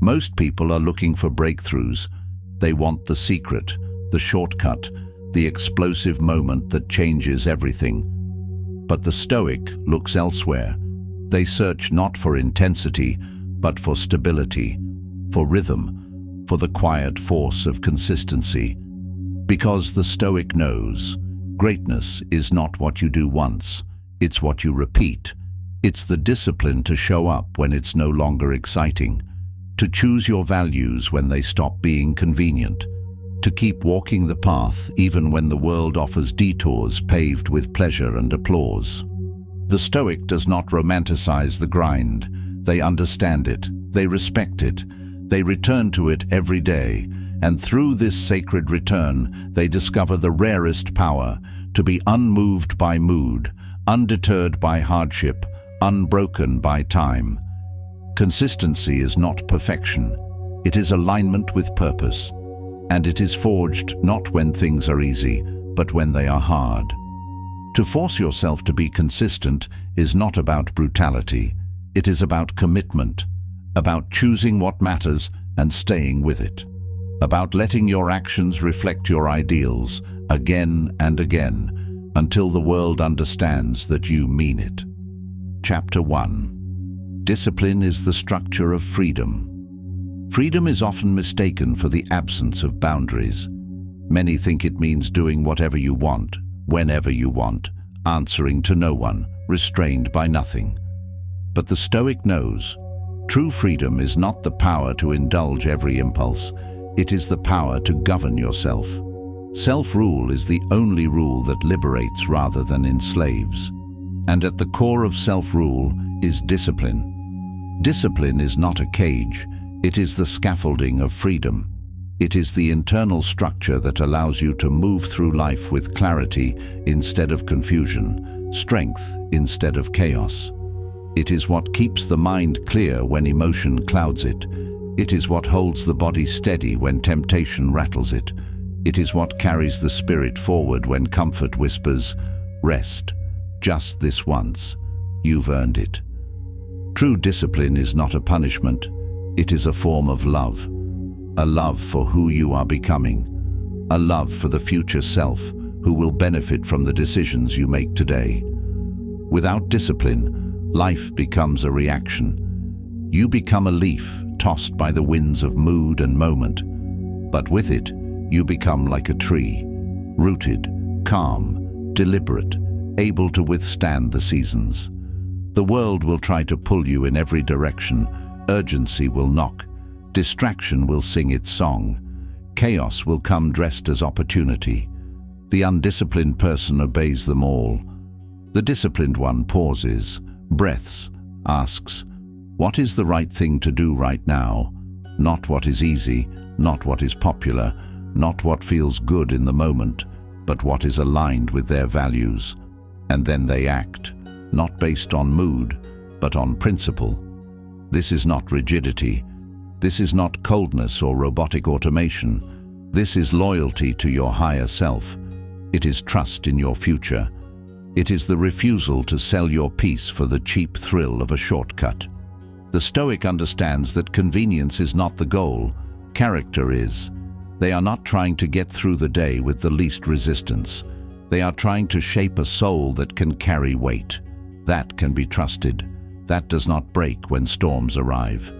Most people are looking for breakthroughs. They want the secret, the shortcut, the explosive moment that changes everything. But the Stoic looks elsewhere. They search not for intensity, but for stability, for rhythm, for the quiet force of consistency. Because the Stoic knows, greatness is not what you do once, it's what you repeat. It's the discipline to show up when it's no longer exciting, to choose your values when they stop being convenient, to keep walking the path even when the world offers detours paved with pleasure and applause. The Stoic does not romanticize the grind. They understand it, they respect it, they return to it every day, and through this sacred return they discover the rarest power, to be unmoved by mood, undeterred by hardship, unbroken by time. Consistency is not perfection. It is alignment with purpose. And it is forged not when things are easy, but when they are hard. To force yourself to be consistent is not about brutality. It is about commitment, about choosing what matters and staying with it, about letting your actions reflect your ideals again and again until the world understands that you mean it. Chapter 1. Discipline is the structure of freedom. Freedom is often mistaken for the absence of boundaries. Many think it means doing whatever you want, whenever you want, answering to no one, restrained by nothing. But the Stoic knows, true freedom is not the power to indulge every impulse, it is the power to govern yourself. Self-rule is the only rule that liberates rather than enslaves. And at the core of self-rule is discipline. Discipline is not a cage, it is the scaffolding of freedom. It is the internal structure that allows you to move through life with clarity instead of confusion, strength instead of chaos. It is what keeps the mind clear when emotion clouds it. It is what holds the body steady when temptation rattles it. It is what carries the spirit forward when comfort whispers, "Rest. Just this once. You've earned it." True discipline is not a punishment. It is a form of love. A love for who you are becoming. A love for the future self who will benefit from the decisions you make today. Without discipline, life becomes a reaction. You become a leaf tossed by the winds of mood and moment. But with it, you become like a tree, rooted, calm, deliberate, able to withstand the seasons. The world will try to pull you in every direction. Urgency will knock. Distraction will sing its song. Chaos will come dressed as opportunity. The undisciplined person obeys them all. The disciplined one pauses, breaths, asks, what is the right thing to do right now? Not what is easy, not what is popular, not what feels good in the moment, but what is aligned with their values. And then they act, not based on mood, but on principle. This is not rigidity. This is not coldness or robotic automation. This is loyalty to your higher self. It is trust in your future. It is the refusal to sell your peace for the cheap thrill of a shortcut. The Stoic understands that convenience is not the goal, character is. They are not trying to get through the day with the least resistance. They are trying to shape a soul that can carry weight. That can be trusted. That does not break when storms arrive.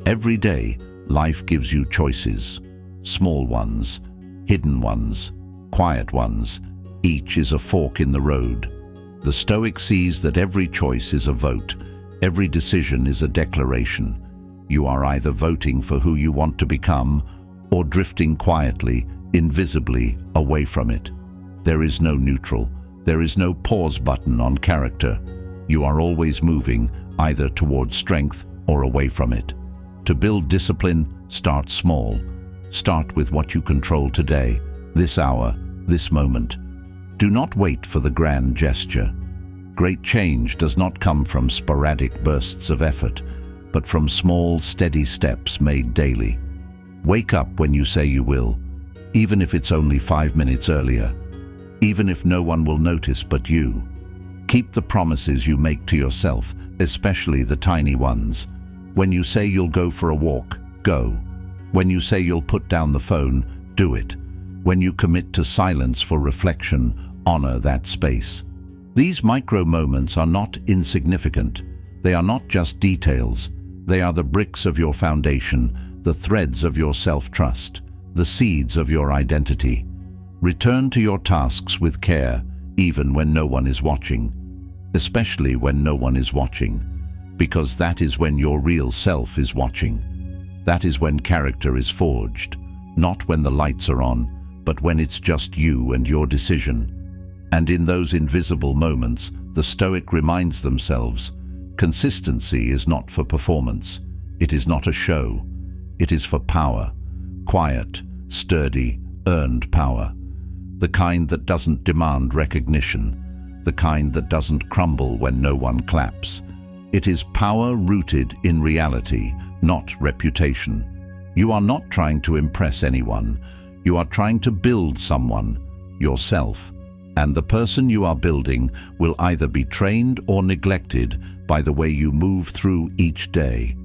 Every day, life gives you choices. Small ones, hidden ones, quiet ones. Each is a fork in the road. The Stoic sees that every choice is a vote. Every decision is a declaration. You are either voting for who you want to become or drifting quietly, invisibly, away from it. There is no neutral. There is no pause button on character. You are always moving, either towards strength or away from it. To build discipline, start small. Start with what you control today, this hour, this moment. Do not wait for the grand gesture. Great change does not come from sporadic bursts of effort, but from small, steady steps made daily. Wake up when you say you will, even if it's only 5 minutes earlier, even if no one will notice but you. Keep the promises you make to yourself, especially the tiny ones. When you say you'll go for a walk, go. When you say you'll put down the phone, do it. When you commit to silence for reflection, honor that space. These micro moments are not insignificant. They are not just details. They are the bricks of your foundation, the threads of your self-trust, the seeds of your identity. Return to your tasks with care, even when no one is watching. Especially when no one is watching, because that is when your real self is watching. That is when character is forged, not when the lights are on, but when it's just you and your decision. And in those invisible moments, the Stoic reminds themselves, consistency is not for performance. It is not a show. It is for power. Quiet, sturdy, earned power. The kind that doesn't demand recognition. The kind that doesn't crumble when no one claps. It is power rooted in reality, not reputation. You are not trying to impress anyone. You are trying to build someone, yourself. And the person you are building will either be trained or neglected by the way you move through each day.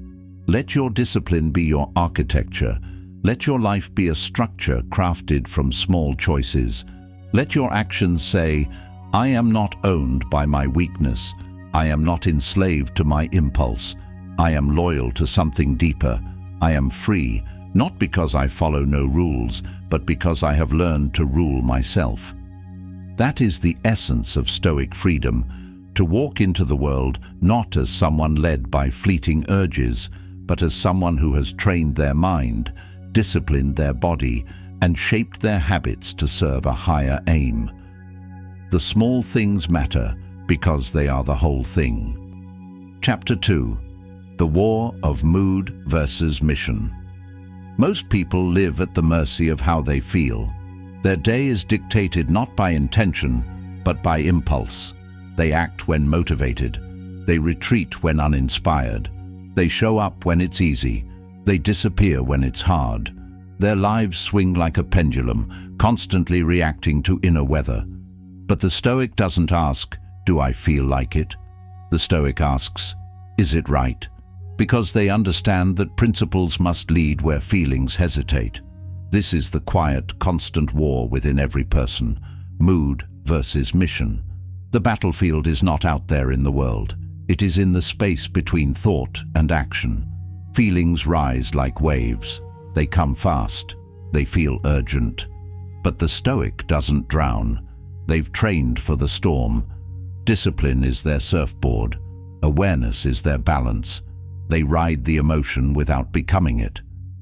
Let your discipline be your architecture. Let your life be a structure crafted from small choices. Let your actions say, I am not owned by my weakness. I am not enslaved to my impulse. I am loyal to something deeper. I am free, not because I follow no rules, but because I have learned to rule myself. That is the essence of Stoic freedom, to walk into the world not as someone led by fleeting urges, but as someone who has trained their mind, disciplined their body, and shaped their habits to serve a higher aim. The small things matter because they are the whole thing. Chapter 2. The War of Mood versus Mission. Most people live at the mercy of how they feel. Their day is dictated not by intention, but by impulse. They act when motivated. They retreat when uninspired. They show up when it's easy. They disappear when it's hard. Their lives swing like a pendulum, constantly reacting to inner weather. But the Stoic doesn't ask, do I feel like it? The Stoic asks, is it right? Because they understand that principles must lead where feelings hesitate. This is the quiet, constant war within every person, mood versus mission. The battlefield is not out there in the world. It is in the space between thought and action. Feelings rise like waves. They come fast. They feel urgent. But the Stoic doesn't drown. They've trained for the storm. Discipline is their surfboard. Awareness is their balance. They ride the emotion without becoming it.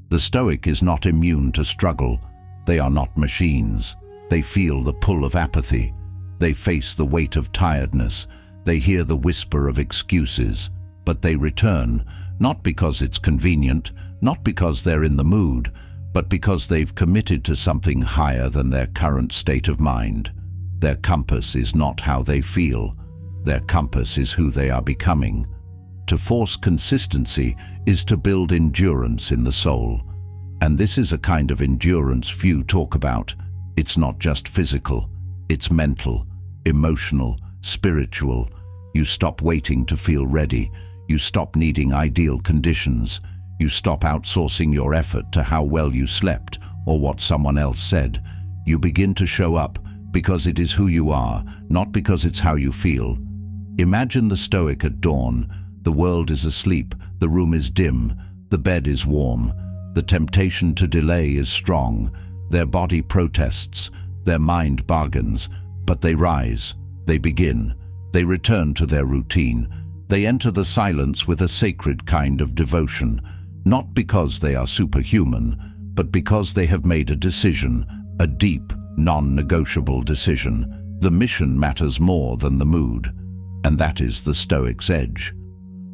The Stoic is not immune to struggle. They are not machines. They feel the pull of apathy. They face the weight of tiredness. They hear the whisper of excuses. But they return, not because it's convenient, not because they're in the mood, but because they've committed to something higher than their current state of mind. Their compass is not how they feel. Their compass is who they are becoming. To force consistency is to build endurance in the soul. And this is a kind of endurance few talk about. It's not just physical. It's mental, emotional, spiritual. You stop waiting to feel ready. You stop needing ideal conditions. You stop outsourcing your effort to how well you slept or what someone else said. You begin to show up because it is who you are, not because it's how you feel. Imagine the Stoic at dawn. The world is asleep, the room is dim, the bed is warm. The temptation to delay is strong. Their body protests, their mind bargains, but they rise, they begin, they return to their routine. They enter the silence with a sacred kind of devotion, not because they are superhuman, but because they have made a decision, a deep, non-negotiable decision. The mission matters more than the mood, and that is the Stoic's edge.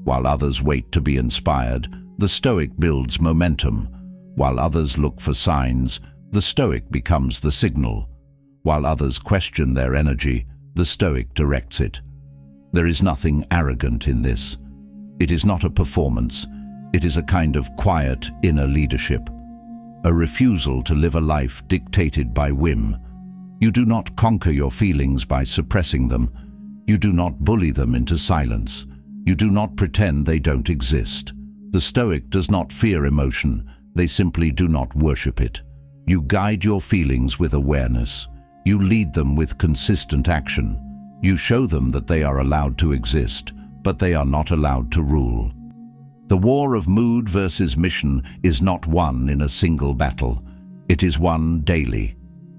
While others wait to be inspired, the Stoic builds momentum. While others look for signs, the Stoic becomes the signal. While others question their energy, the Stoic directs it. There is nothing arrogant in this. It is not a performance. It is a kind of quiet inner leadership. A refusal to live a life dictated by whim. You do not conquer your feelings by suppressing them. You do not bully them into silence. You do not pretend they don't exist. The Stoic does not fear emotion, they simply do not worship it. You guide your feelings with awareness. You lead them with consistent action. You show them that they are allowed to exist, but they are not allowed to rule. The war of mood versus mission is not won in a single battle. It is won daily,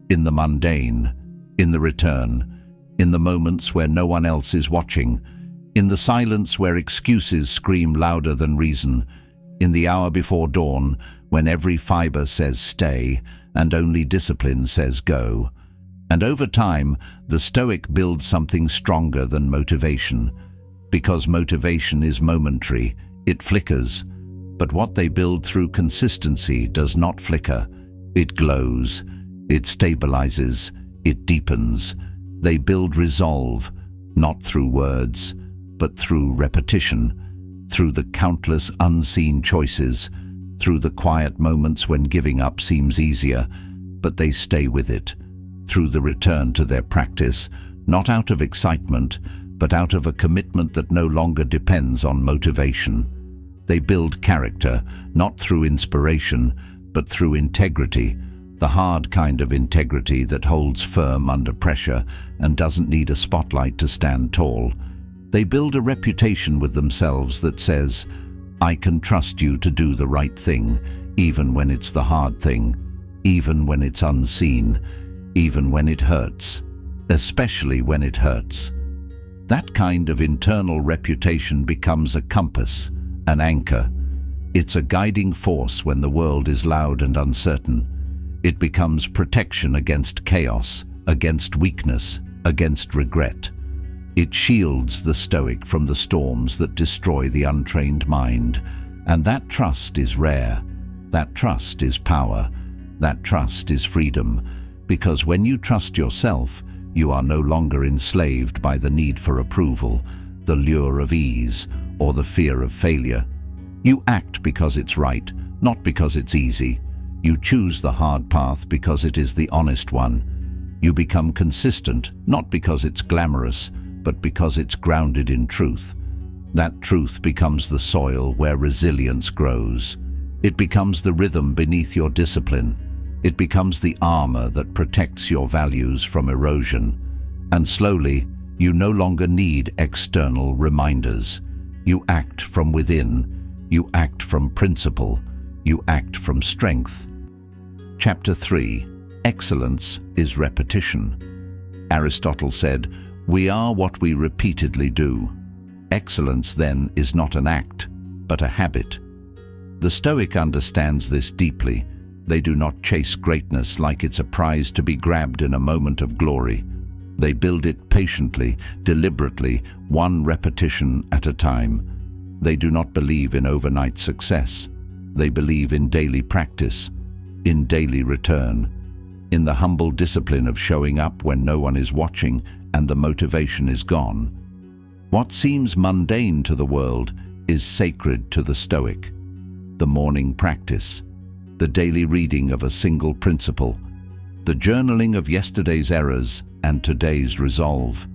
in the mundane, in the return, in the moments where no one else is watching, in the silence where excuses scream louder than reason, in the hour before dawn when every fiber says stay and only discipline says go. And over time, the Stoic builds something stronger than motivation. Because motivation is momentary, it flickers. But what they build through consistency does not flicker. It glows, it stabilizes, it deepens. They build resolve, not through words, but through repetition, through the countless unseen choices, through the quiet moments when giving up seems easier, but they stay with it, through the return to their practice, not out of excitement, but out of a commitment that no longer depends on motivation. They build character, not through inspiration, but through integrity, the hard kind of integrity that holds firm under pressure and doesn't need a spotlight to stand tall. They build a reputation with themselves that says, I can trust you to do the right thing, even when it's the hard thing, even when it's unseen, even when it hurts, especially when it hurts. That kind of internal reputation becomes a compass, an anchor. It's a guiding force when the world is loud and uncertain. It becomes protection against chaos, against weakness, against regret. It shields the Stoic from the storms that destroy the untrained mind. And that trust is rare. That trust is power. That trust is freedom. Because when you trust yourself, you are no longer enslaved by the need for approval, the lure of ease, or the fear of failure. You act because it's right, not because it's easy. You choose the hard path because it is the honest one. You become consistent, not because it's glamorous, but because it's grounded in truth. That truth becomes the soil where resilience grows. It becomes the rhythm beneath your discipline. It becomes the armor that protects your values from erosion. And slowly, you no longer need external reminders. You act from within. You act from principle. You act from strength. Chapter 3. Excellence is repetition. Aristotle said, "We are what we repeatedly do." Excellence, then, is not an act, but a habit. The Stoic understands this deeply. They do not chase greatness like it's a prize to be grabbed in a moment of glory. They build it patiently, deliberately, one repetition at a time. They do not believe in overnight success. They believe in daily practice, in daily return, in the humble discipline of showing up when no one is watching and the motivation is gone. What seems mundane to the world is sacred to the Stoic. The morning practice, the daily reading of a single principle, the journaling of yesterday's errors and today's resolve,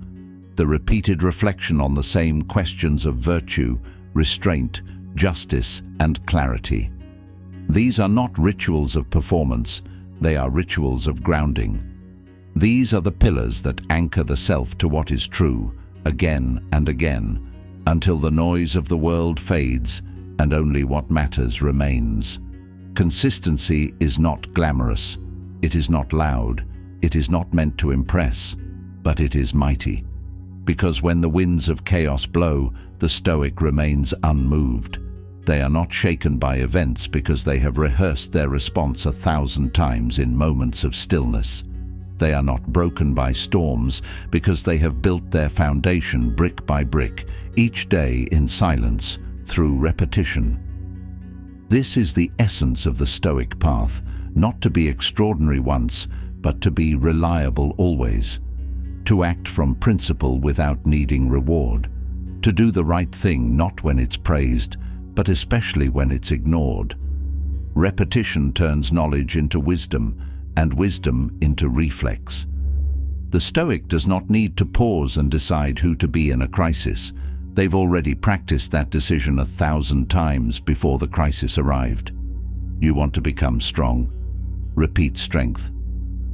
the repeated reflection on the same questions of virtue, restraint, justice, and clarity. These are not rituals of performance, they are rituals of grounding. These are the pillars that anchor the self to what is true, again and again, until the noise of the world fades and only what matters remains. Consistency is not glamorous, it is not loud, it is not meant to impress, but it is mighty. Because when the winds of chaos blow, the Stoic remains unmoved. They are not shaken by events because they have rehearsed their response 1,000 times in moments of stillness. They are not broken by storms because they have built their foundation brick by brick, each day in silence, through repetition. This is the essence of the Stoic path, not to be extraordinary once, but to be reliable always. To act from principle without needing reward. To do the right thing not when it's praised, but especially when it's ignored. Repetition turns knowledge into wisdom, and wisdom into reflex. The Stoic does not need to pause and decide who to be in a crisis. They've already practiced that decision 1,000 times before the crisis arrived. You want to become strong? Repeat strength.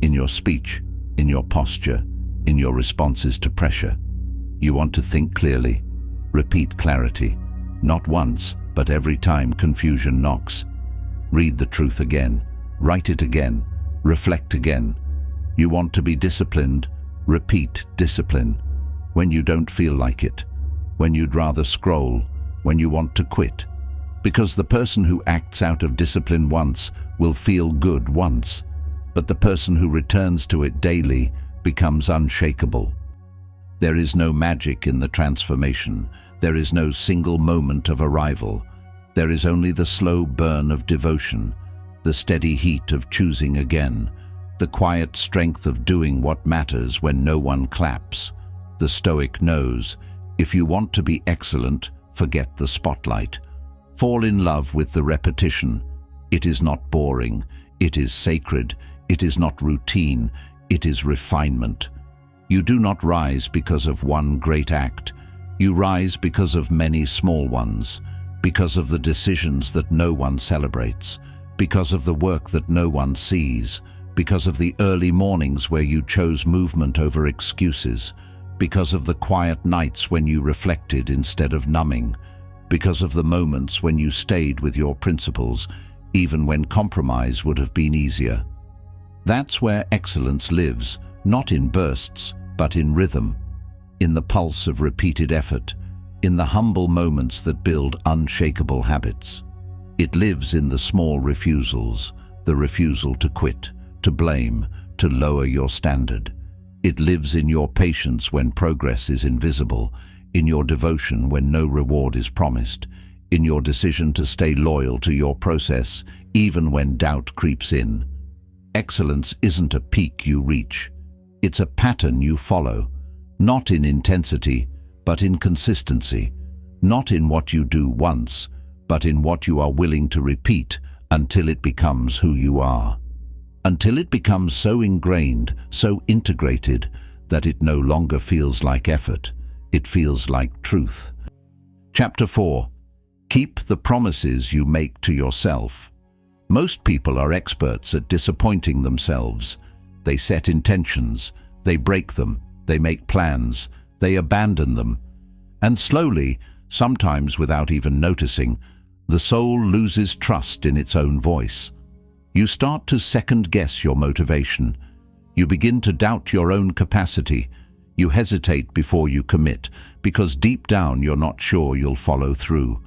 In your speech, in your posture, in your responses to pressure. You want to think clearly? Repeat clarity. Not once, but every time confusion knocks. Read the truth again. Write it again. Reflect again. You want to be disciplined? Repeat discipline. When you don't feel like it. When you'd rather scroll. When you want to quit. Because the person who acts out of discipline once will feel good once, but the person who returns to it daily becomes unshakable. There is no magic in the transformation. There is no single moment of arrival. There is only the slow burn of devotion, the steady heat of choosing again, the quiet strength of doing what matters when no one claps. The Stoic knows, if you want to be excellent, forget the spotlight. Fall in love with the repetition. It is not boring. It is sacred. It is not routine. It is refinement. You do not rise because of one great act. You rise because of many small ones, because of the decisions that no one celebrates, because of the work that no one sees, because of the early mornings where you chose movement over excuses, because of the quiet nights when you reflected instead of numbing, because of the moments when you stayed with your principles, even when compromise would have been easier. That's where excellence lives, not in bursts, but in rhythm, in the pulse of repeated effort, in the humble moments that build unshakable habits. It lives in the small refusals, the refusal to quit, to blame, to lower your standard. It lives in your patience when progress is invisible, in your devotion when no reward is promised, in your decision to stay loyal to your process even when doubt creeps in. Excellence isn't a peak you reach. It's a pattern you follow, not in intensity, but in consistency, not in what you do once, but in what you are willing to repeat until it becomes who you are. Until it becomes so ingrained, so integrated, that it no longer feels like effort, it feels like truth. Chapter 4. Keep the promises you make to yourself. Most people are experts at disappointing themselves. They set intentions, they break them, they make plans, they abandon them. And slowly, sometimes without even noticing, the soul loses trust in its own voice. You start to second-guess your motivation. You begin to doubt your own capacity. You hesitate before you commit, because deep down you're not sure you'll follow through.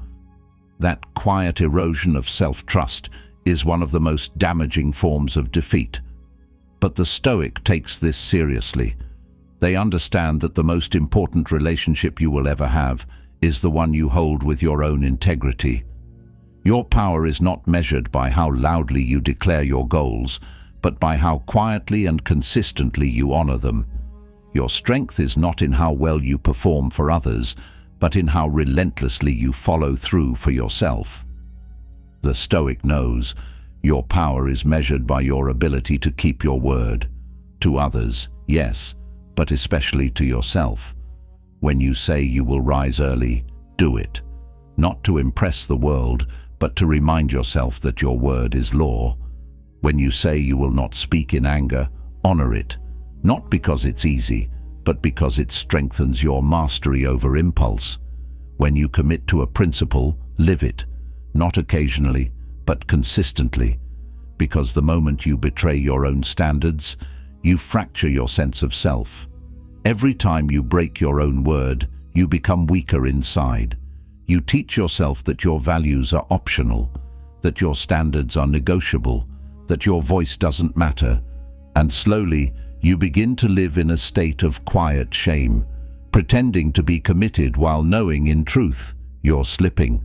That quiet erosion of self-trust is one of the most damaging forms of defeat. But the Stoic takes this seriously. They understand that the most important relationship you will ever have is the one you hold with your own integrity. Your power is not measured by how loudly you declare your goals, but by how quietly and consistently you honor them. Your strength is not in how well you perform for others, but in how relentlessly you follow through for yourself. The Stoic knows your power is measured by your ability to keep your word. To others, yes, but especially to yourself. When you say you will rise early, do it. Not to impress the world, but to remind yourself that your word is law. When you say you will not speak in anger, honor it, not because it's easy, but because it strengthens your mastery over impulse. When you commit to a principle, live it, not occasionally, but consistently, because the moment you betray your own standards, you fracture your sense of self. Every time you break your own word, you become weaker inside. You teach yourself that your values are optional, that your standards are negotiable, that your voice doesn't matter, and slowly you begin to live in a state of quiet shame, pretending to be committed while knowing in truth you're slipping.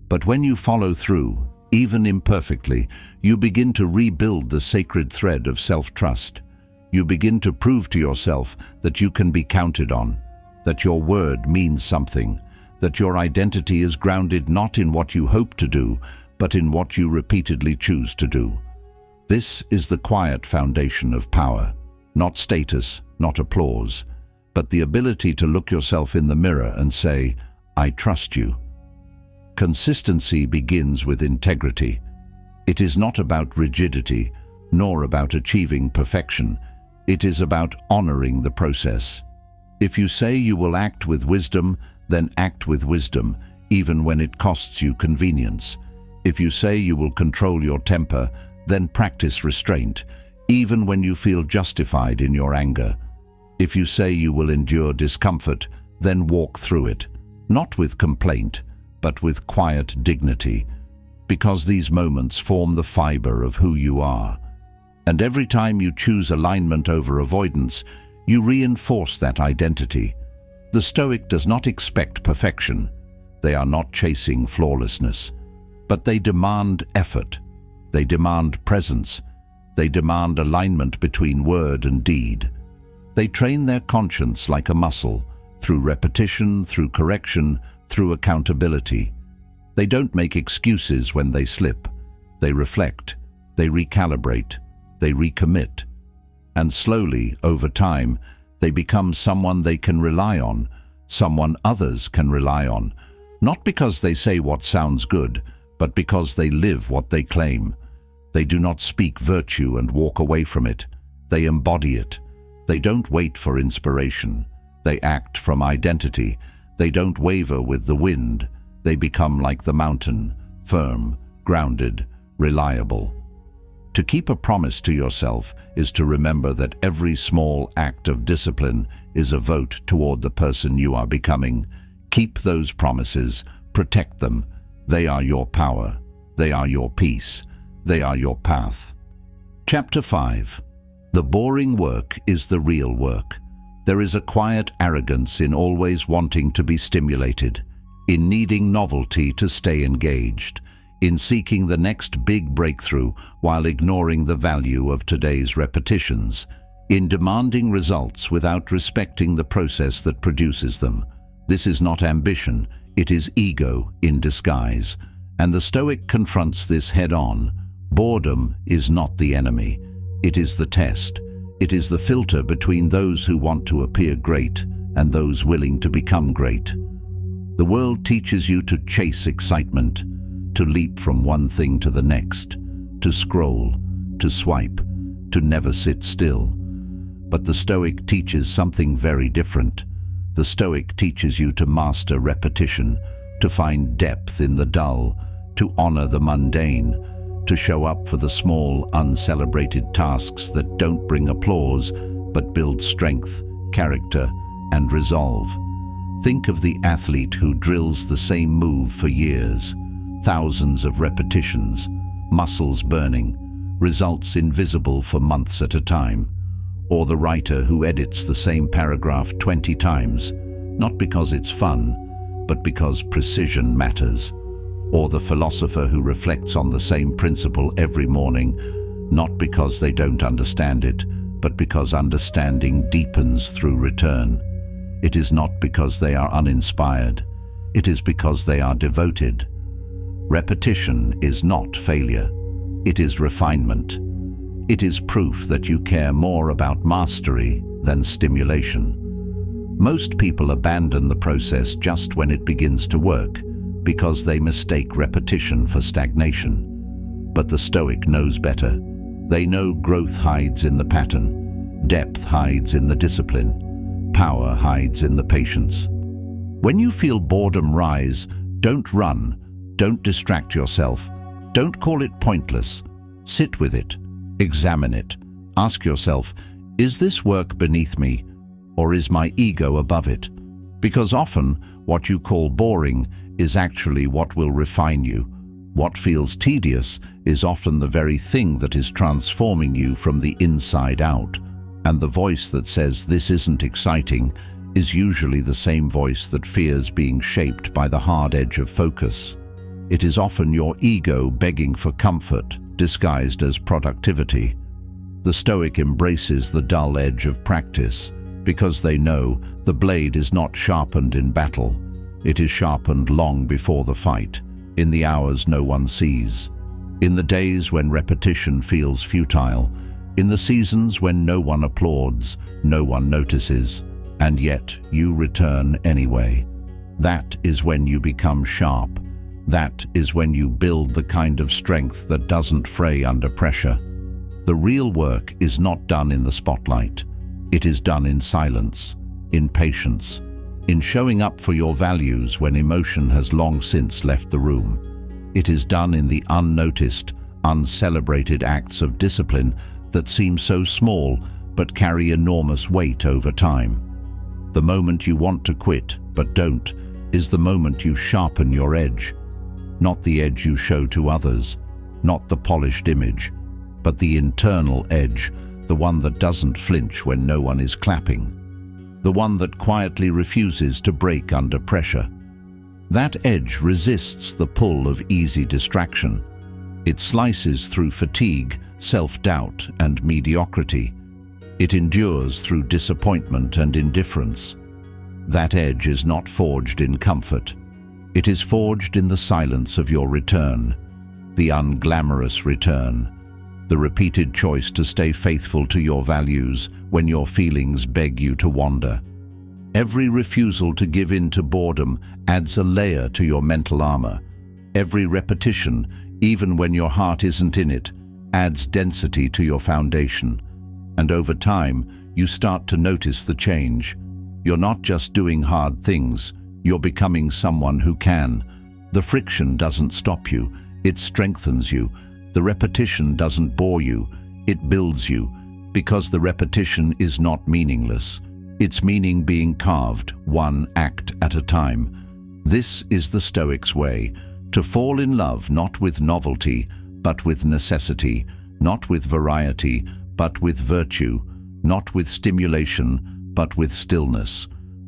But when you follow through, even imperfectly, you begin to rebuild the sacred thread of self-trust. You begin to prove to yourself that you can be counted on, that your word means something, that your identity is grounded not in what you hope to do, but in what you repeatedly choose to do. This is the quiet foundation of power, not status, not applause, but the ability to look yourself in the mirror and say, I trust you. Consistency begins with integrity. It is not about rigidity, nor about achieving perfection. It is about honoring the process. If you say you will act with wisdom, then act with wisdom, even when it costs you convenience. If you say you will control your temper, then practice restraint, even when you feel justified in your anger. If you say you will endure discomfort, then walk through it, not with complaint, but with quiet dignity, because these moments form the fiber of who you are. And every time you choose alignment over avoidance, you reinforce that identity. The Stoic does not expect perfection. They are not chasing flawlessness, but they demand effort. They demand presence. They demand alignment between word and deed. They train their conscience like a muscle, through repetition, through correction, through accountability. They don't make excuses when they slip. They reflect, they recalibrate, they recommit. And slowly, over time, they become someone they can rely on, someone others can rely on, not because they say what sounds good, but because they live what they claim. They do not speak virtue and walk away from it. They embody it. They don't wait for inspiration. They act from identity. They don't waver with the wind. They become like the mountain, firm, grounded, reliable. To keep a promise to yourself is to remember that every small act of discipline is a vote toward the person you are becoming. Keep those promises, protect them. They are your power. They are your peace. They are your path. Chapter 5. The boring work is the real work. There is a quiet arrogance in always wanting to be stimulated, in needing novelty to stay engaged, in seeking the next big breakthrough while ignoring the value of today's repetitions, in demanding results without respecting the process that produces them. This is not ambition, it is ego in disguise, and the Stoic confronts this head-on. Boredom is not the enemy, it is the test. It is the filter between those who want to appear great and those willing to become great. The world teaches you to chase excitement, to leap from one thing to the next, to scroll, to swipe, to never sit still. But the Stoic teaches something very different. The Stoic teaches you to master repetition, to find depth in the dull, to honor the mundane, to show up for the small, uncelebrated tasks that don't bring applause, but build strength, character, and resolve. Think of the athlete who drills the same move for years, thousands of repetitions, muscles burning, results invisible for months at a time. Or the writer who edits the same paragraph 20 times, not because it's fun, but because precision matters. Or the philosopher who reflects on the same principle every morning, not because they don't understand it, but because understanding deepens through return. It is not because they are uninspired, it is because they are devoted. Repetition is not failure, it is refinement. It is proof that you care more about mastery than stimulation. Most people abandon the process just when it begins to work, because they mistake repetition for stagnation. But the Stoic knows better. They know growth hides in the pattern, depth hides in the discipline, power hides in the patience. When you feel boredom rise, don't run, don't distract yourself, don't call it pointless. Sit with it, examine it, ask yourself, is this work beneath me, or is my ego above it? Because often, what you call boring is actually what will refine you. What feels tedious is often the very thing that is transforming you from the inside out. And the voice that says this isn't exciting is usually the same voice that fears being shaped by the hard edge of focus. It is often your ego begging for comfort, disguised as productivity. The Stoic embraces the dull edge of practice, because they know the blade is not sharpened in battle. It is sharpened long before the fight, in the hours no one sees, in the days when repetition feels futile, in the seasons when no one applauds, no one notices, and yet you return anyway. That is when you become sharp. That is when you build the kind of strength that doesn't fray under pressure. The real work is not done in the spotlight. It is done in silence, in patience, in showing up for your values when emotion has long since left the room. It is done in the unnoticed, uncelebrated acts of discipline that seem so small but carry enormous weight over time. The moment you want to quit but don't is the moment you sharpen your edge. Not the edge you show to others, not the polished image, but the internal edge, the one that doesn't flinch when no one is clapping, the one that quietly refuses to break under pressure. That edge resists the pull of easy distraction. It slices through fatigue, self-doubt, and mediocrity. It endures through disappointment and indifference. That edge is not forged in comfort. It is forged in the silence of your return, the unglamorous return, the repeated choice to stay faithful to your values when your feelings beg you to wander. Every refusal to give in to boredom adds a layer to your mental armor. Every repetition, even when your heart isn't in it, adds density to your foundation. And over time, you start to notice the change. You're not just doing hard things, you're becoming someone who can. The friction doesn't stop you, it strengthens you. The repetition doesn't bore you, it builds you, because the repetition is not meaningless. Its meaning being carved, one act at a time. This is the Stoic's way, to fall in love not with novelty, but with necessity, not with variety, but with virtue, not with stimulation, but with stillness,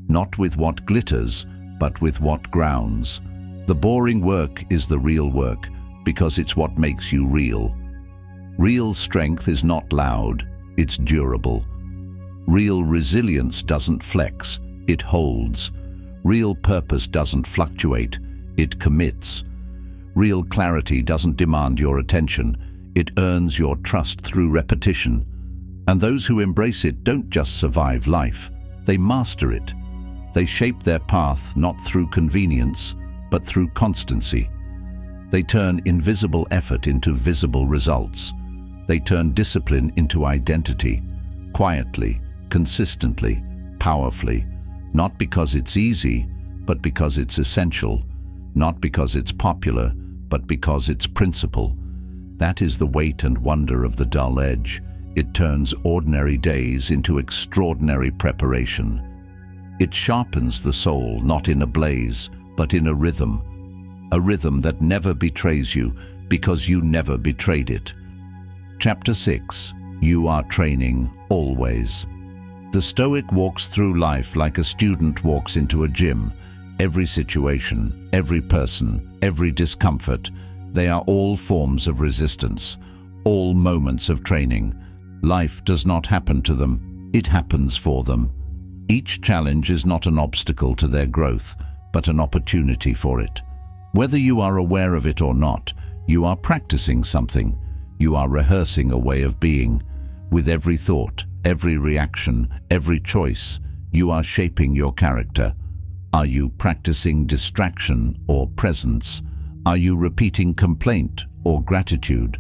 not with what glitters, but with what grounds. The boring work is the real work, because it's what makes you real. Real strength is not loud, it's durable. Real resilience doesn't flex, it holds. Real purpose doesn't fluctuate, it commits. Real clarity doesn't demand your attention, it earns your trust through repetition. And those who embrace it don't just survive life, they master it. They shape their path not through convenience, but through constancy. They turn invisible effort into visible results. They turn discipline into identity, quietly, consistently, powerfully, not because it's easy, but because it's essential, not because it's popular, but because it's principle. That is the weight and wonder of the dull edge. It turns ordinary days into extraordinary preparation. It sharpens the soul not in a blaze, but in a rhythm that never betrays you because you never betrayed it. Chapter 6. You are training, always. The Stoic walks through life like a student walks into a gym. Every situation, every person, every discomfort, they are all forms of resistance, all moments of training. Life does not happen to them, it happens for them. Each challenge is not an obstacle to their growth, but an opportunity for it. Whether you are aware of it or not, you are practicing something. You are rehearsing a way of being. With every thought, every reaction, every choice, you are shaping your character. Are you practicing distraction or presence? Are you repeating complaint or gratitude?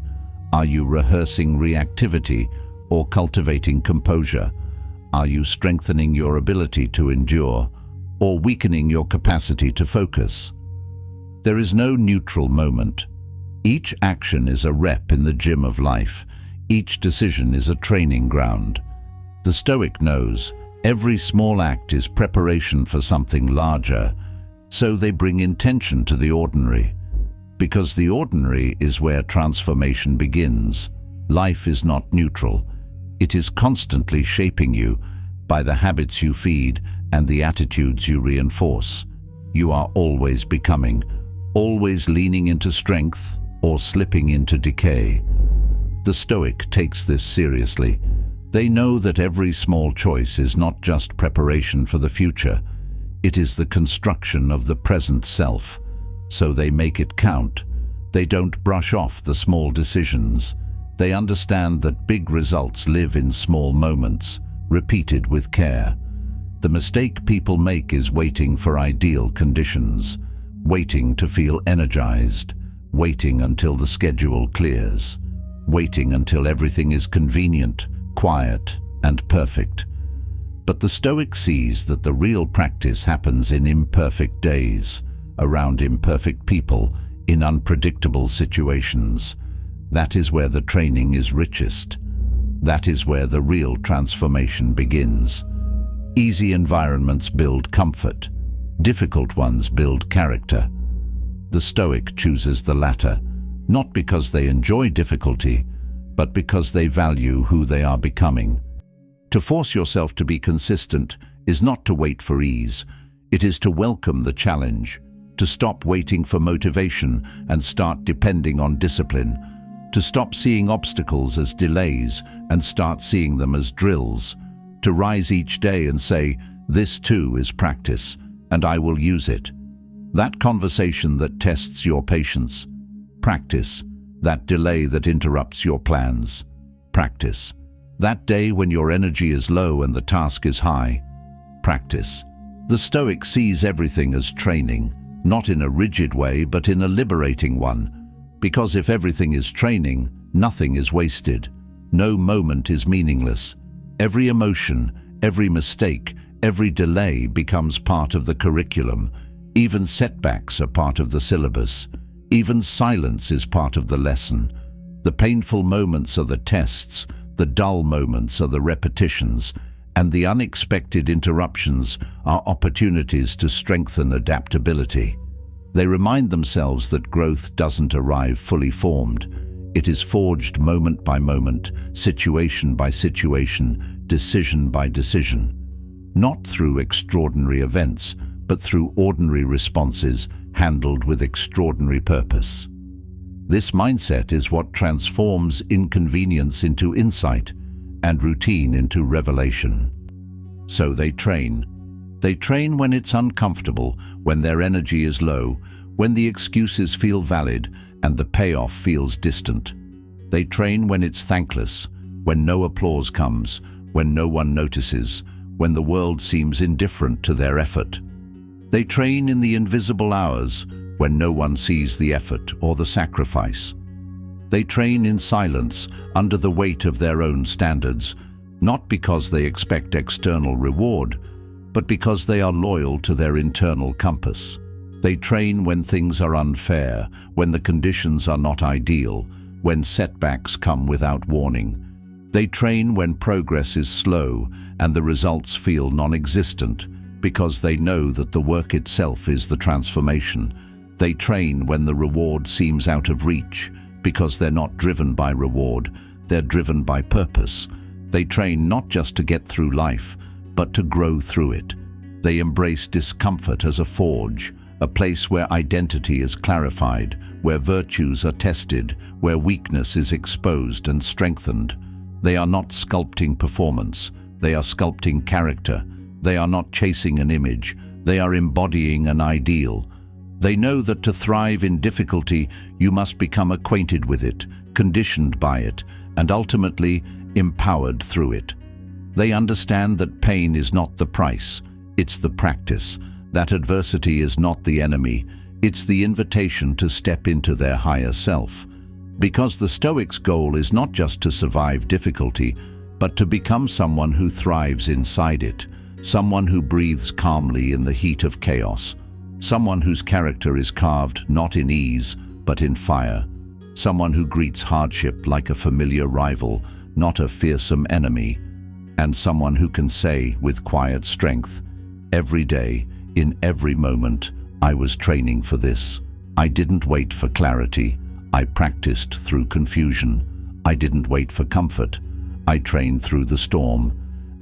Are you rehearsing reactivity or cultivating composure? Are you strengthening your ability to endure or weakening your capacity to focus? There is no neutral moment. Each action is a rep in the gym of life. Each decision is a training ground. The Stoic knows every small act is preparation for something larger, so they bring intention to the ordinary. Because the ordinary is where transformation begins. Life is not neutral. It is constantly shaping you by the habits you feed and the attitudes you reinforce. You are always becoming, always leaning into strength or slipping into decay. The Stoic takes this seriously. They know that every small choice is not just preparation for the future, it is the construction of the present self. So they make it count. They don't brush off the small decisions. They understand that big results live in small moments, repeated with care. The mistake people make is waiting for ideal conditions, waiting to feel energized, waiting until the schedule clears, waiting until everything is convenient, quiet, and perfect. But the Stoic sees that the real practice happens in imperfect days, around imperfect people, in unpredictable situations. That is where the training is richest. That is where the real transformation begins. Easy environments build comfort. Difficult ones build character. The Stoic chooses the latter, not because they enjoy difficulty, but because they value who they are becoming. To force yourself to be consistent is not to wait for ease. It is to welcome the challenge, to stop waiting for motivation and start depending on discipline, to stop seeing obstacles as delays and start seeing them as drills, to rise each day and say, "This too is practice, and I will use it." That conversation that tests your patience, practice. That delay that interrupts your plans, practice. That day when your energy is low and the task is high, practice. The Stoic sees everything as training, not in a rigid way but in a liberating one, because if everything is training, nothing is wasted. No moment is meaningless. Every emotion, every mistake, every delay becomes part of the curriculum. Even setbacks are part of the syllabus. Even silence is part of the lesson. The painful moments are the tests, the dull moments are the repetitions, and the unexpected interruptions are opportunities to strengthen adaptability. They remind themselves that growth doesn't arrive fully formed. It is forged moment by moment, situation by situation, decision by decision. Not through extraordinary events, but through ordinary responses handled with extraordinary purpose. This mindset is what transforms inconvenience into insight and routine into revelation. So they train. They train when it's uncomfortable, when their energy is low, when the excuses feel valid and the payoff feels distant. They train when it's thankless, when no applause comes, when no one notices, when the world seems indifferent to their effort. They train in the invisible hours, when no one sees the effort or the sacrifice. They train in silence, under the weight of their own standards, not because they expect external reward, but because they are loyal to their internal compass. They train when things are unfair, when the conditions are not ideal, when setbacks come without warning. They train when progress is slow and the results feel non-existent, because they know that the work itself is the transformation. They train when the reward seems out of reach, because they're not driven by reward, they're driven by purpose. They train not just to get through life, but to grow through it. They embrace discomfort as a forge, a place where identity is clarified, where virtues are tested, where weakness is exposed and strengthened. They are not sculpting performance, they are sculpting character. They are not chasing an image, they are embodying an ideal. They know that to thrive in difficulty, you must become acquainted with it, conditioned by it, and ultimately empowered through it. They understand that pain is not the price, it's the practice. That adversity is not the enemy, it's the invitation to step into their higher self. Because the Stoic's goal is not just to survive difficulty, but to become someone who thrives inside it. Someone who breathes calmly in the heat of chaos. Someone whose character is carved not in ease, but in fire. Someone who greets hardship like a familiar rival, not a fearsome enemy. And someone who can say with quiet strength, "Every day, in every moment, I was training for this. I didn't wait for clarity. I practiced through confusion. I didn't wait for comfort. I trained through the storm.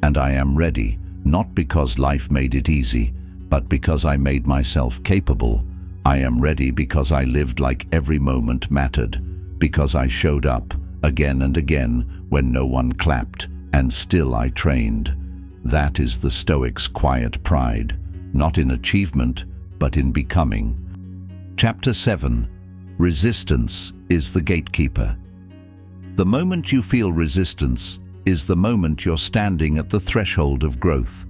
And I am ready. Not because life made it easy, but because I made myself capable. I am ready because I lived like every moment mattered, because I showed up again and again when no one clapped, and still I trained." That is the Stoic's quiet pride, not in achievement, but in becoming. Chapter 7. Resistance is the gatekeeper. The moment you feel resistance is the moment you're standing at the threshold of growth.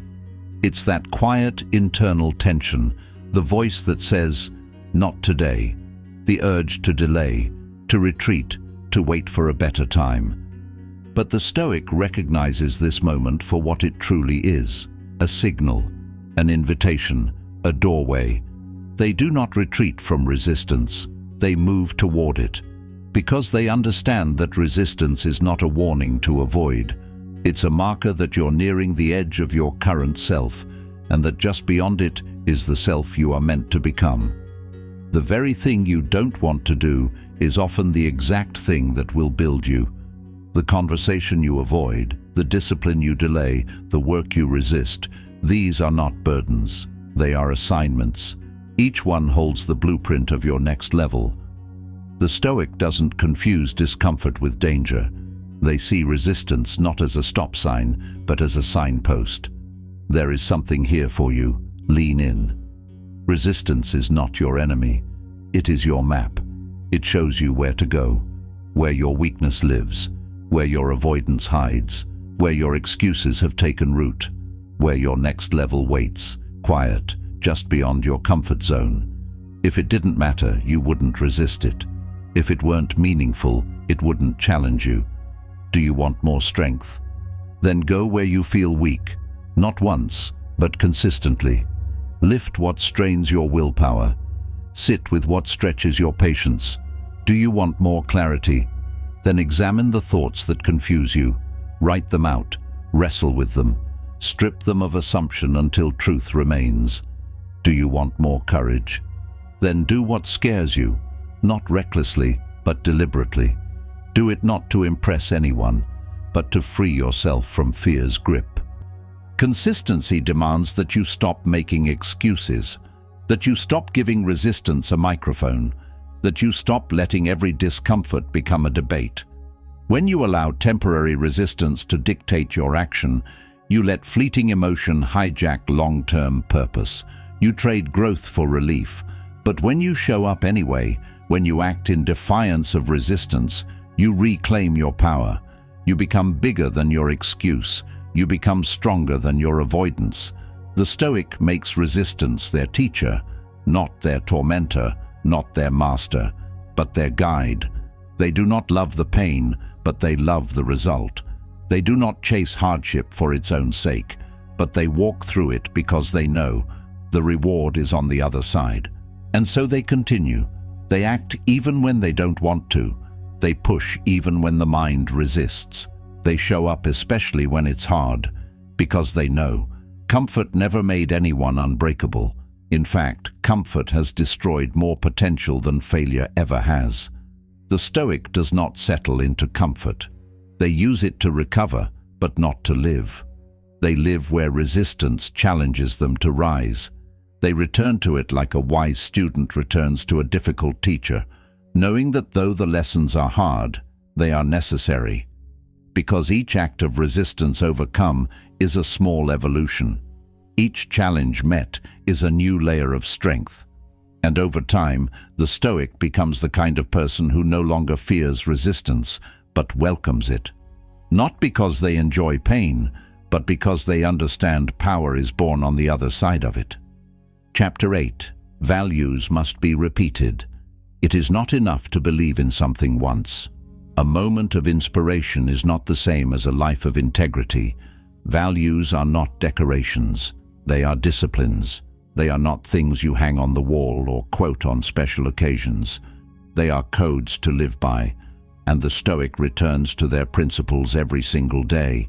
It's that quiet internal tension, the voice that says, "Not today," the urge to delay, to retreat, to wait for a better time. But the Stoic recognizes this moment for what it truly is, a signal, an invitation, a doorway. They do not retreat from resistance, they move toward it, because they understand that resistance is not a warning to avoid. It's a marker that you're nearing the edge of your current self, and that just beyond it is the self you are meant to become. The very thing you don't want to do is often the exact thing that will build you. The conversation you avoid, the discipline you delay, the work you resist, these are not burdens. They are assignments. Each one holds the blueprint of your next level. The Stoic doesn't confuse discomfort with danger. They see resistance not as a stop sign, but as a signpost. There is something here for you. Lean in. Resistance is not your enemy. It is your map. It shows you where to go, where your weakness lives, where your avoidance hides, where your excuses have taken root, where your next level waits, quiet, just beyond your comfort zone. If it didn't matter, you wouldn't resist it. If it weren't meaningful, it wouldn't challenge you. Do you want more strength? Then go where you feel weak, not once, but consistently. Lift what strains your willpower. Sit with what stretches your patience. Do you want more clarity? Then examine the thoughts that confuse you. Write them out. Wrestle with them. Strip them of assumption until truth remains. Do you want more courage? Then do what scares you, not recklessly, but deliberately. Do it not to impress anyone, but to free yourself from fear's grip. Consistency demands that you stop making excuses, that you stop giving resistance a microphone, that you stop letting every discomfort become a debate. When you allow temporary resistance to dictate your action, you let fleeting emotion hijack long-term purpose. You trade growth for relief. But when you show up anyway, when you act in defiance of resistance, you reclaim your power. You become bigger than your excuse. You become stronger than your avoidance. The Stoic makes resistance their teacher, not their tormentor, not their master, but their guide. They do not love the pain, but they love the result. They do not chase hardship for its own sake, but they walk through it because they know the reward is on the other side. And so they continue. They act even when they don't want to. They push even when the mind resists. They show up especially when it's hard, because they know comfort never made anyone unbreakable. In fact, comfort has destroyed more potential than failure ever has. The Stoic does not settle into comfort. They use it to recover, but not to live. They live where resistance challenges them to rise. They return to it like a wise student returns to a difficult teacher, knowing that though the lessons are hard, they are necessary. Because each act of resistance overcome is a small evolution. Each challenge met is a new layer of strength. And over time, the Stoic becomes the kind of person who no longer fears resistance, but welcomes it. Not because they enjoy pain, but because they understand power is born on the other side of it. Chapter 8. Values must be repeated. It is not enough to believe in something once. A moment of inspiration is not the same as a life of integrity. Values are not decorations. They are disciplines. They are not things you hang on the wall or quote on special occasions. They are codes to live by, and the Stoic returns to their principles every single day,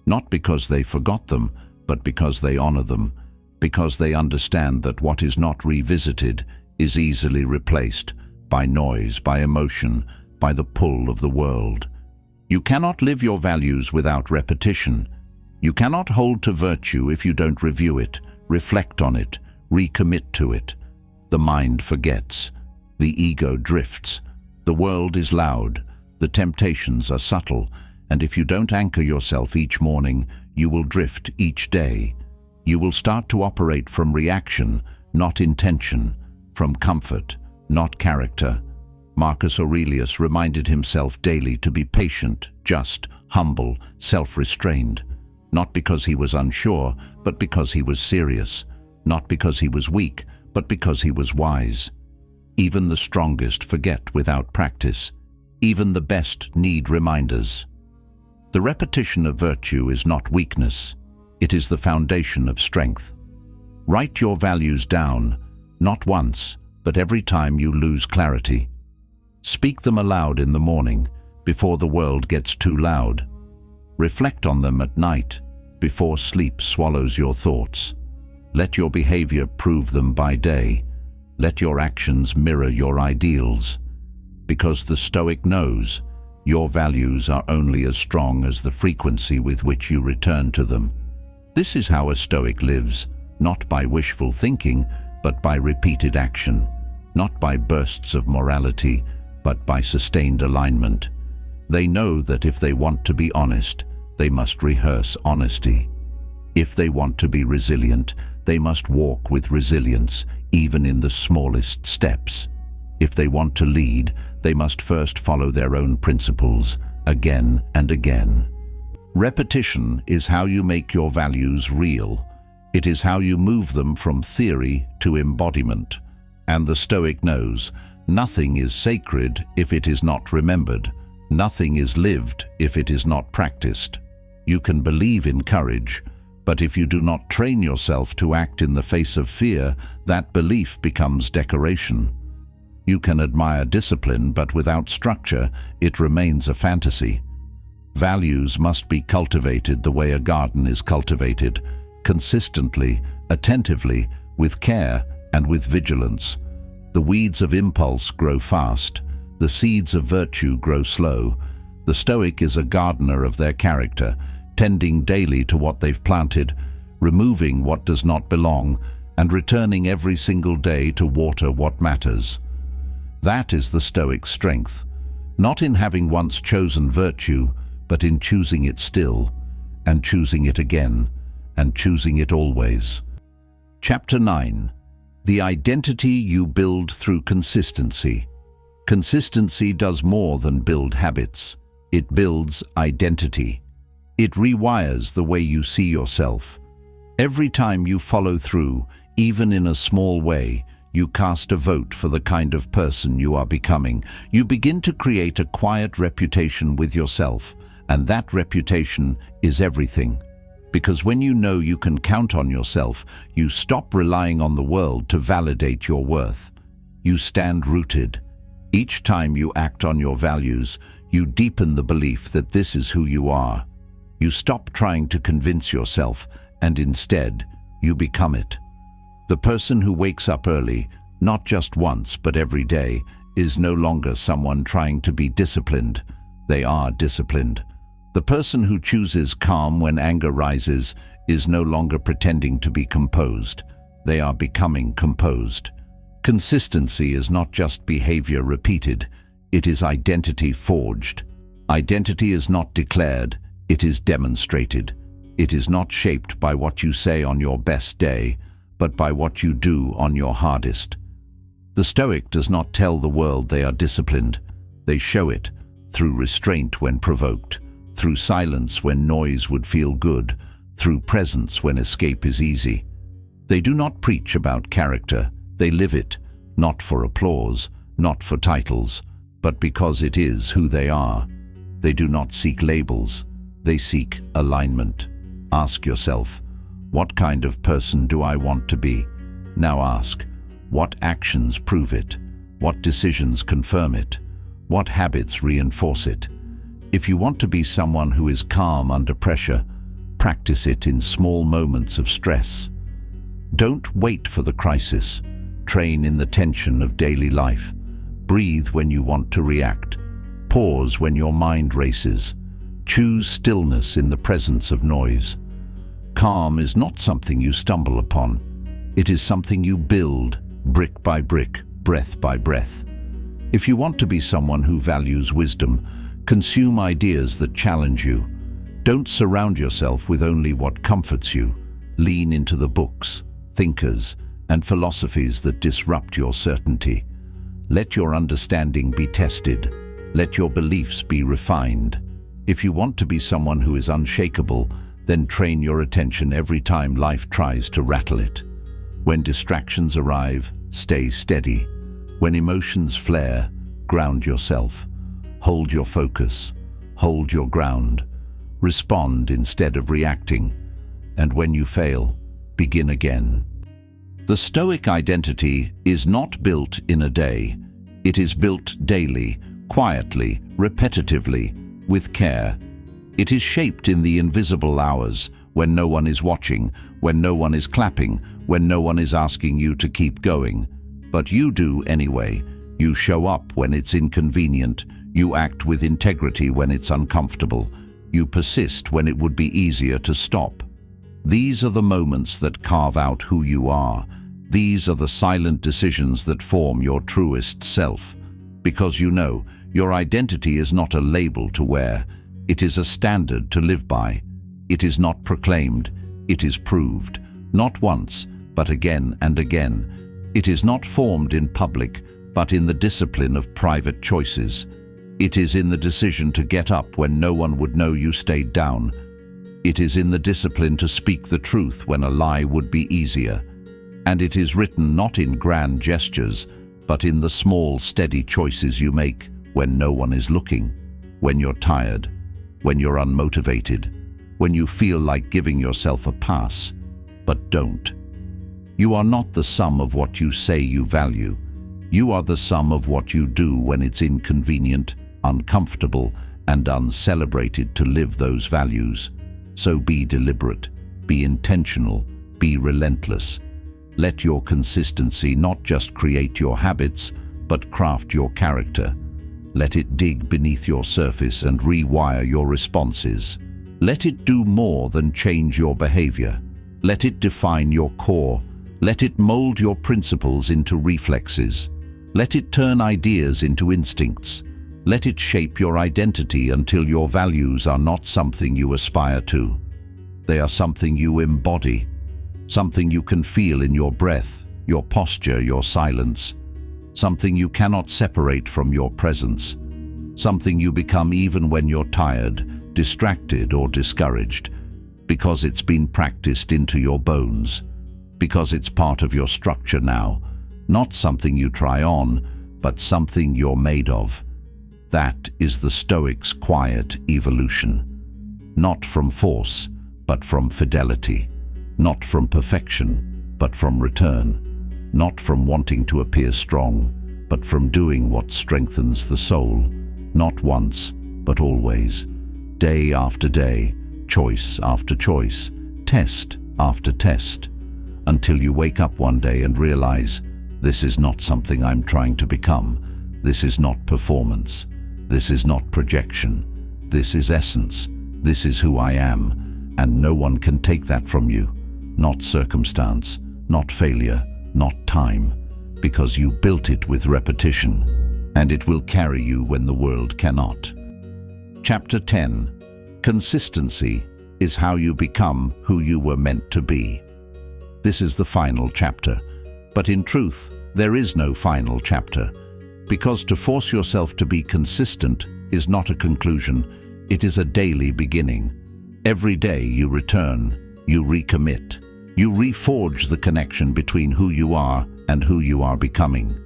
not because they forgot them, but because they honor them, because they understand that what is not revisited is easily replaced by noise, by emotion, by the pull of the world. You cannot live your values without repetition. You cannot hold to virtue if you don't review it, reflect on it, recommit to it. The mind forgets. The ego drifts. The world is loud. The temptations are subtle. And if you don't anchor yourself each morning, you will drift each day. You will start to operate from reaction, not intention, from comfort, not character. Marcus Aurelius reminded himself daily to be patient, just, humble, self-restrained. not because he was unsure, but because he was serious, not because he was weak, but because he was wise. Even the strongest forget without practice. Even the best need reminders. The repetition of virtue is not weakness. It is the foundation of strength. Write your values down, not once, but every time you lose clarity. Speak them aloud in the morning, before the world gets too loud. Reflect on them at night, before sleep swallows your thoughts. Let your behavior prove them by day. Let your actions mirror your ideals. Because the Stoic knows, your values are only as strong as the frequency with which you return to them. This is how a Stoic lives, not by wishful thinking, but by repeated action, not by bursts of morality, but by sustained alignment. They know that if they want to be honest, they must rehearse honesty. If they want to be resilient, they must walk with resilience, even in the smallest steps. If they want to lead, they must first follow their own principles, again and again. Repetition is how you make your values real. It is how you move them from theory to embodiment. And the Stoic knows, nothing is sacred if it is not remembered. Nothing is lived if it is not practiced. You can believe in courage, but if you do not train yourself to act in the face of fear, that belief becomes decoration. You can admire discipline, but without structure, it remains a fantasy. Values must be cultivated the way a garden is cultivated, consistently, attentively, with care and with vigilance. The weeds of impulse grow fast. The seeds of virtue grow slow. The Stoic is a gardener of their character, tending daily to what they've planted, removing what does not belong, and returning every single day to water what matters. That is the Stoic's strength, not in having once chosen virtue, but in choosing it still, and choosing it again, and choosing it always. Chapter 9. The identity you build through consistency. Consistency does more than build habits. It builds identity. It rewires the way you see yourself. Every time you follow through, even in a small way, you cast a vote for the kind of person you are becoming. You begin to create a quiet reputation with yourself, and that reputation is everything. Because when you know you can count on yourself, you stop relying on the world to validate your worth. You stand rooted. Each time you act on your values, you deepen the belief that this is who you are. You stop trying to convince yourself, and instead, you become it. The person who wakes up early, not just once but every day, is no longer someone trying to be disciplined. They are disciplined. The person who chooses calm when anger rises is no longer pretending to be composed. They are becoming composed. Consistency is not just behavior repeated, it is identity forged. Identity is not declared, it is demonstrated. It is not shaped by what you say on your best day, but by what you do on your hardest. The Stoic does not tell the world they are disciplined. They show it through restraint when provoked, through silence when noise would feel good, through presence when escape is easy. They do not preach about character, they live it, not for applause, not for titles, but because it is who they are. They do not seek labels, they seek alignment. Ask yourself, what kind of person do I want to be? Now ask, what actions prove it? What decisions confirm it? What habits reinforce it? If you want to be someone who is calm under pressure, practice it in small moments of stress. Don't wait for the crisis. Train in the tension of daily life. Breathe when you want to react. Pause when your mind races. Choose stillness in the presence of noise. Calm is not something you stumble upon. It is something you build, brick by brick, breath by breath. If you want to be someone who values wisdom, consume ideas that challenge you. Don't surround yourself with only what comforts you. Lean into the books, thinkers, and philosophies that disrupt your certainty. Let your understanding be tested. Let your beliefs be refined. If you want to be someone who is unshakable, then train your attention every time life tries to rattle it. When distractions arrive, stay steady. When emotions flare, ground yourself. Hold your focus. Hold your ground. Respond instead of reacting. And when you fail, begin again. The Stoic identity is not built in a day. It is built daily, quietly, repetitively, with care. It is shaped in the invisible hours, when no one is watching, when no one is clapping, when no one is asking you to keep going. But you do anyway. You show up when it's inconvenient. You act with integrity when it's uncomfortable. You persist when it would be easier to stop. These are the moments that carve out who you are. These are the silent decisions that form your truest self. Because you know, your identity is not a label to wear. It is a standard to live by. It is not proclaimed. It is proved. Not once, but again and again. It is not formed in public, but in the discipline of private choices. It is in the decision to get up when no one would know you stayed down. It is in the discipline to speak the truth when a lie would be easier. And it is written not in grand gestures, but in the small, steady choices you make when no one is looking, when you're tired, when you're unmotivated, when you feel like giving yourself a pass, but don't. You are not the sum of what you say you value. You are the sum of what you do when it's inconvenient, uncomfortable, and uncelebrated to live those values. So be deliberate, be intentional, be relentless. Let your consistency not just create your habits, but craft your character. Let it dig beneath your surface and rewire your responses. Let it do more than change your behavior. Let it define your core. Let it mold your principles into reflexes. Let it turn ideas into instincts. Let it shape your identity until your values are not something you aspire to. They are something you embody, something you can feel in your breath, your posture, your silence, something you cannot separate from your presence, something you become even when you're tired, distracted, or discouraged, because it's been practiced into your bones, because it's part of your structure now, not something you try on, but something you're made of. That is the Stoic's quiet evolution. Not from force, but from fidelity. Not from perfection, but from return. Not from wanting to appear strong, but from doing what strengthens the soul. Not once, but always. Day after day, choice after choice, test after test, until you wake up one day and realize, this is not something I'm trying to become. This is not performance. This is not projection. This is essence. This is who I am, and no one can take that from you. Not circumstance, not failure, not time, because you built it with repetition, and it will carry you when the world cannot. Chapter 10. Consistency is how you become who you were meant to be. This is the final chapter, but in truth, there is no final chapter, because to force yourself to be consistent is not a conclusion, it is a daily beginning. Every day you return, you recommit, you reforge the connection between who you are and who you are becoming.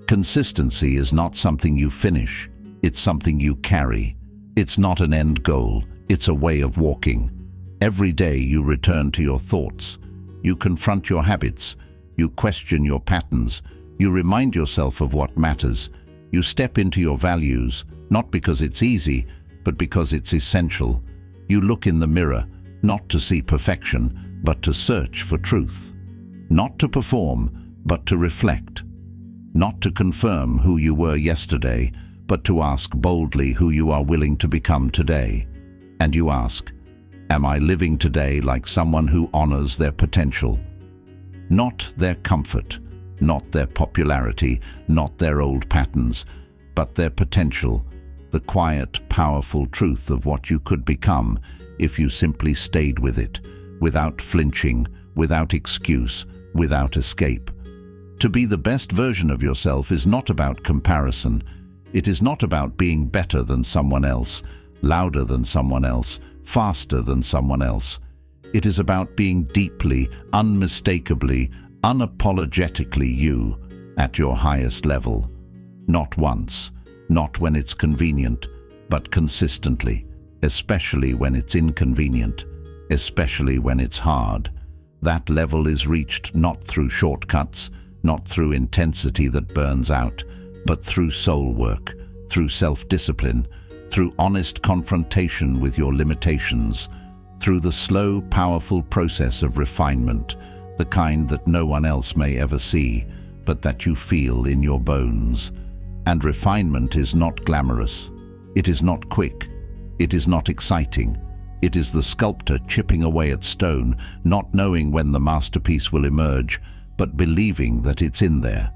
Consistency is not something you finish, it's something you carry. It's not an end goal, it's a way of walking. Every day you return to your thoughts, you confront your habits, you question your patterns, you remind yourself of what matters, you step into your values, not because it's easy, but because it's essential. You look in the mirror, not to see perfection, but to search for truth. Not to perform, but to reflect. Not to confirm who you were yesterday, but to ask boldly who you are willing to become today. And you ask, am I living today like someone who honors their potential? Not their comfort, not their popularity, not their old patterns, but their potential, the quiet, powerful truth of what you could become if you simply stayed with it, without flinching, without excuse, without escape. To be the best version of yourself is not about comparison. It is not about being better than someone else, louder than someone else, faster than someone else. It is about being deeply, unmistakably, unapologetically you at your highest level. Not once, not when it's convenient, but consistently, especially when it's inconvenient, especially when it's hard. That level is reached not through shortcuts, not through intensity that burns out, but through soul work, through self-discipline, through honest confrontation with your limitations, through the slow, powerful process of refinement, the kind that no one else may ever see, but that you feel in your bones. And refinement is not glamorous. It is not quick. It is not exciting. It is the sculptor chipping away at stone, not knowing when the masterpiece will emerge, but believing that it's in there,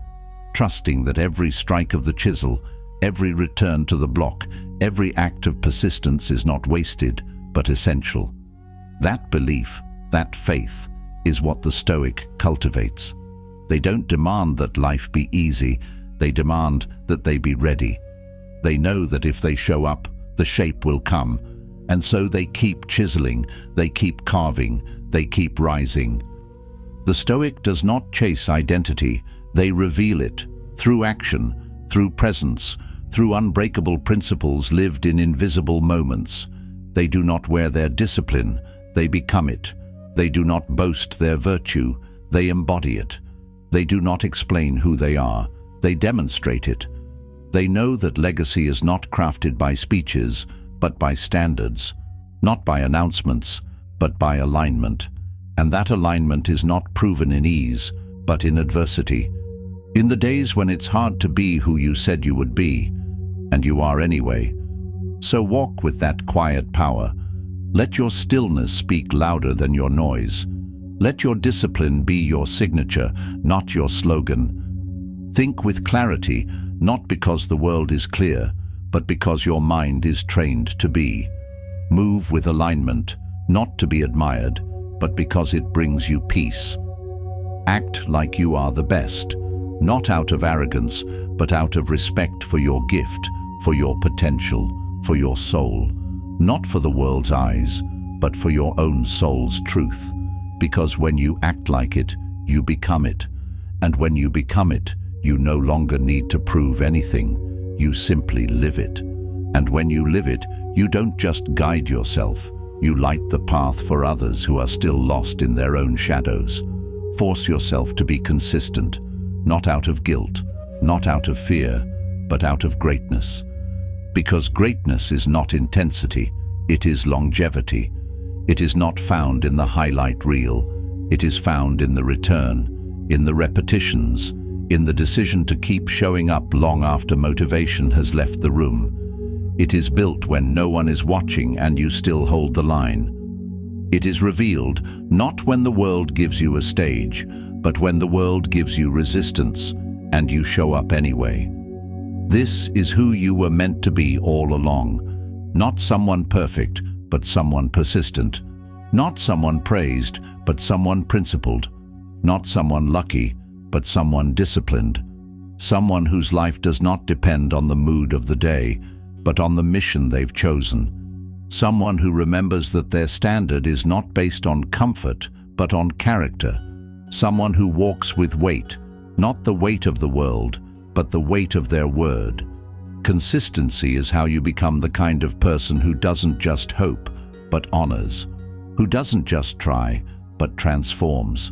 trusting that every strike of the chisel, every return to the block, every act of persistence is not wasted, but essential. That belief, that faith, is what the Stoic cultivates. They don't demand that life be easy, they demand that they be ready. They know that if they show up, the shape will come, and so they keep chiseling, they keep carving, they keep rising. The Stoic does not chase identity, they reveal it, through action, through presence, through unbreakable principles lived in invisible moments. They do not wear their discipline, they become it. They do not boast their virtue, they embody it. They do not explain who they are, they demonstrate it. They know that legacy is not crafted by speeches, but by standards, not by announcements, but by alignment. And that alignment is not proven in ease, but in adversity. In the days when it's hard to be who you said you would be, and you are anyway. So walk with that quiet power. Let your stillness speak louder than your noise. Let your discipline be your signature, not your slogan. Think with clarity, not because the world is clear, but because your mind is trained to be. Move with alignment, not to be admired, but because it brings you peace. Act like you are the best, not out of arrogance, but out of respect for your gift, for your potential, for your soul. Not for the world's eyes, but for your own soul's truth. Because when you act like it, you become it. And when you become it, you no longer need to prove anything. You simply live it. And when you live it, you don't just guide yourself. You light the path for others who are still lost in their own shadows. Force yourself to be consistent, not out of guilt, not out of fear, but out of greatness. Because greatness is not intensity, it is longevity. It is not found in the highlight reel. It is found in the return, in the repetitions, in the decision to keep showing up long after motivation has left the room. It is built when no one is watching and you still hold the line. It is revealed not when the world gives you a stage, but when the world gives you resistance and you show up anyway. This is who you were meant to be all along. Not someone perfect, but someone persistent. Not someone praised, but someone principled. Not someone lucky, but someone disciplined. Someone whose life does not depend on the mood of the day, but on the mission they've chosen. Someone who remembers that their standard is not based on comfort, but on character. Someone who walks with weight, not the weight of the world, but the weight of their word. Consistency is how you become the kind of person who doesn't just hope, but honors. Who doesn't just try, but transforms.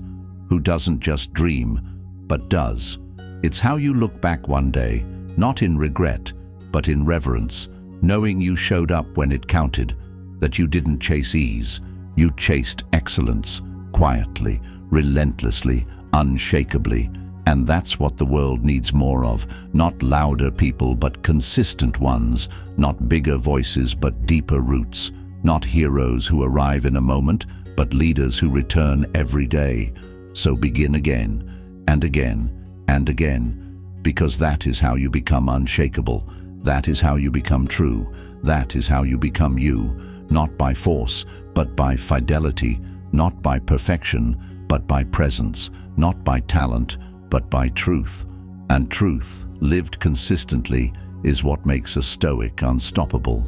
Who doesn't just dream, but does. It's how you look back one day, not in regret, but in reverence, knowing you showed up when it counted, that you didn't chase ease, you chased excellence, quietly, relentlessly, unshakably. And that's what the world needs more of, not louder people but consistent ones, not bigger voices but deeper roots, not heroes who arrive in a moment, but leaders who return every day. So begin again, and again, and again, because that is how you become unshakable, that is how you become true, that is how you become you, not by force, but by fidelity, not by perfection, but by presence, not by talent, but by truth. And truth, lived consistently, is what makes a Stoic unstoppable.